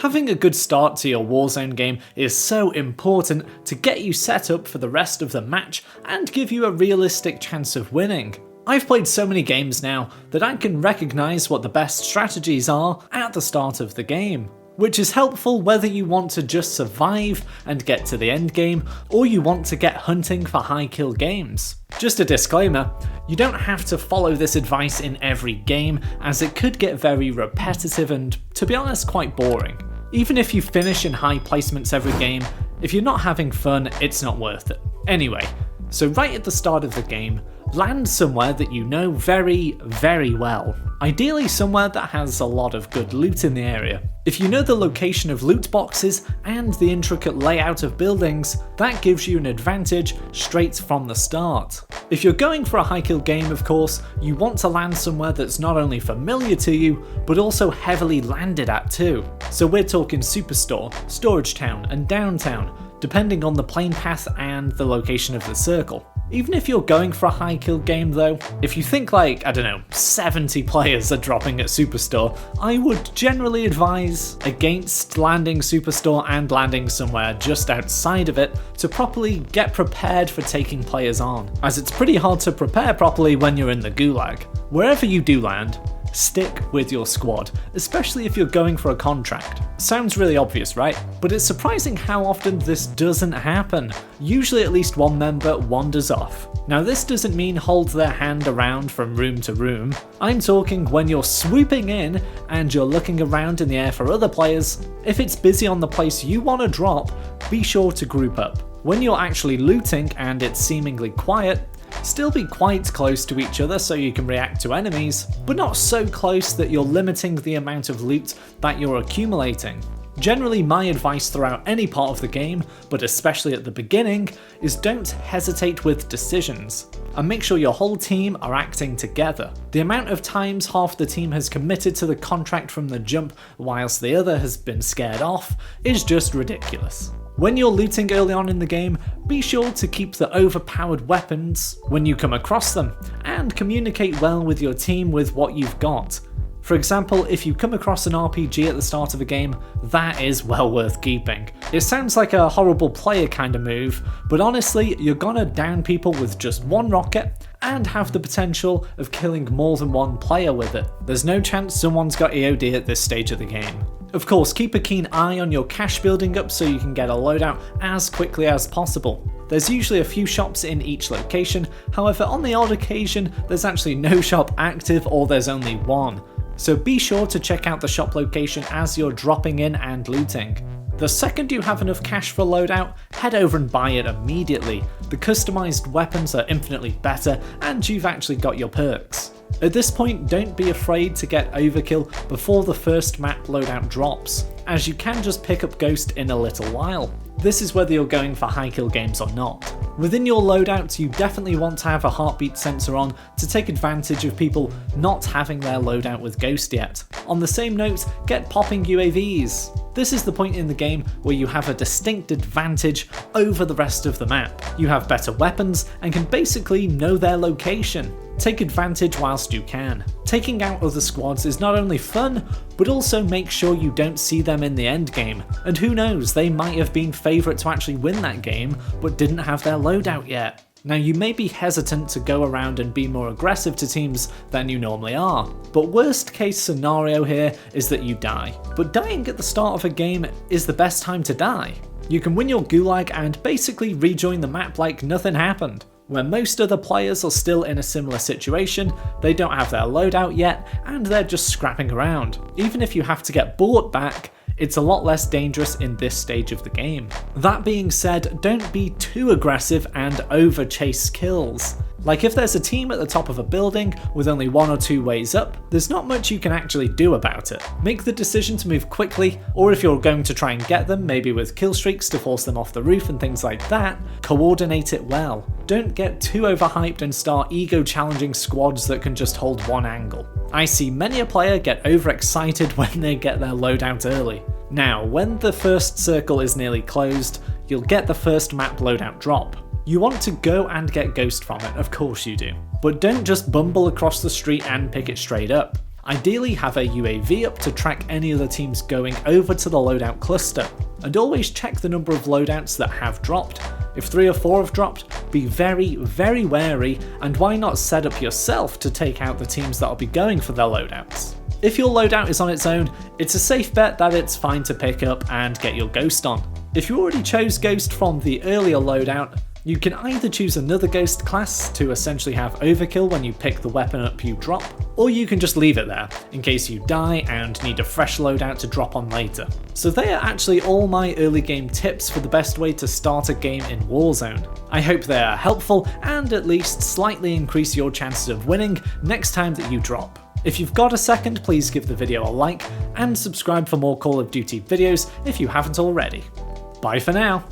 Having a good start to your Warzone game is so important to get you set up for the rest of the match and give you a realistic chance of winning. I've played so many games now that I can recognise what the best strategies are at the start of the game, which is helpful whether you want to just survive and get to the end game or you want to get hunting for high kill games. Just a disclaimer, you don't have to follow this advice in every game as it could get very repetitive and, to be honest, quite boring. Even if you finish in high placements every game, if you're not having fun, it's not worth it. Anyway, so right at the start of the game, land somewhere that you know very, very well. Ideally somewhere that has a lot of good loot in the area. If you know the location of loot boxes and the intricate layout of buildings, that gives you an advantage straight from the start. If you're going for a high kill game, of course, you want to land somewhere that's not only familiar to you, but also heavily landed at too. So we're talking Superstore, Storage Town, and Downtown, depending on the plane path and the location of the circle. Even if you're going for a high kill game though, if you think like, I don't know, 70 players are dropping at Superstore, I would generally advise against landing Superstore and landing somewhere just outside of it to properly get prepared for taking players on, as it's pretty hard to prepare properly when you're in the gulag. Wherever you do land, stick with your squad, especially if you're going for a contract. Sounds really obvious, right? But it's surprising how often this doesn't happen. Usually at least one member wanders off. Now this doesn't mean hold their hand around from room to room. I'm talking when you're swooping in and you're looking around in the air for other players. If it's busy on the place you want to drop, be sure to group up. When you're actually looting and it's seemingly quiet, still be quite close to each other so you can react to enemies, but not so close that you're limiting the amount of loot that you're accumulating. Generally, my advice throughout any part of the game, but especially at the beginning, is don't hesitate with decisions, and make sure your whole team are acting together. The amount of times half the team has committed to the contract from the jump whilst the other has been scared off is just ridiculous. When you're looting early on in the game, be sure to keep the overpowered weapons when you come across them, and communicate well with your team with what you've got. For example, if you come across an RPG at the start of a game, that is well worth keeping. It sounds like a horrible player kind of move, but honestly, you're gonna down people with just one rocket and have the potential of killing more than one player with it. There's no chance someone's got EOD at this stage of the game. Of course, keep a keen eye on your cash building up so you can get a loadout as quickly as possible. There's usually a few shops in each location, however on the odd occasion there's actually no shop active or there's only one. So be sure to check out the shop location as you're dropping in and looting. The second you have enough cash for a loadout, head over and buy it immediately. The customised weapons are infinitely better and you've actually got your perks. At this point, don't be afraid to get overkill before the first map loadout drops, as you can just pick up Ghost in a little while. This is whether you're going for high kill games or not. Within your loadout, you definitely want to have a heartbeat sensor on to take advantage of people not having their loadout with Ghost yet. On the same note, get popping UAVs. This is the point in the game where you have a distinct advantage over the rest of the map. You have better weapons and can basically know their location. Take advantage whilst you can. Taking out other squads is not only fun, but also make sure you don't see them in the end game. And who knows, they might have been favourite to actually win that game, but didn't have their loadout yet. Now you may be hesitant to go around and be more aggressive to teams than you normally are, but worst case scenario here is that you die. But dying at the start of a game is the best time to die. You can win your gulag and basically rejoin the map like nothing happened. Where most other players are still in a similar situation, they don't have their loadout yet and they're just scrapping around. Even if you have to get bought back, it's a lot less dangerous in this stage of the game. That being said, don't be too aggressive and over-chase kills. Like if there's a team at the top of a building with only 1 or 2 ways up, there's not much you can actually do about it. Make the decision to move quickly, or if you're going to try and get them, maybe with kill streaks to force them off the roof and things like that, coordinate it well. Don't get too overhyped and start ego challenging squads that can just hold one angle. I see many a player get overexcited when they get their loadout early. Now, when the first circle is nearly closed, you'll get the first map loadout drop. You want to go and get Ghost from it, of course you do. But don't just bumble across the street and pick it straight up. Ideally have a UAV up to track any other teams going over to the loadout cluster, and always check the number of loadouts that have dropped. If 3 or 4 have dropped, be very, very wary, and why not set up yourself to take out the teams that'll be going for their loadouts. If your loadout is on its own, it's a safe bet that it's fine to pick up and get your Ghost on. If you already chose Ghost from the earlier loadout, you can either choose another Ghost class to essentially have overkill when you pick the weapon up you drop, or you can just leave it there in case you die and need a fresh loadout to drop on later. So they are actually all my early game tips for the best way to start a game in Warzone. I hope they are helpful and at least slightly increase your chances of winning next time that you drop. If you've got a second, please give the video a like and subscribe for more Call of Duty videos if you haven't already. Bye for now.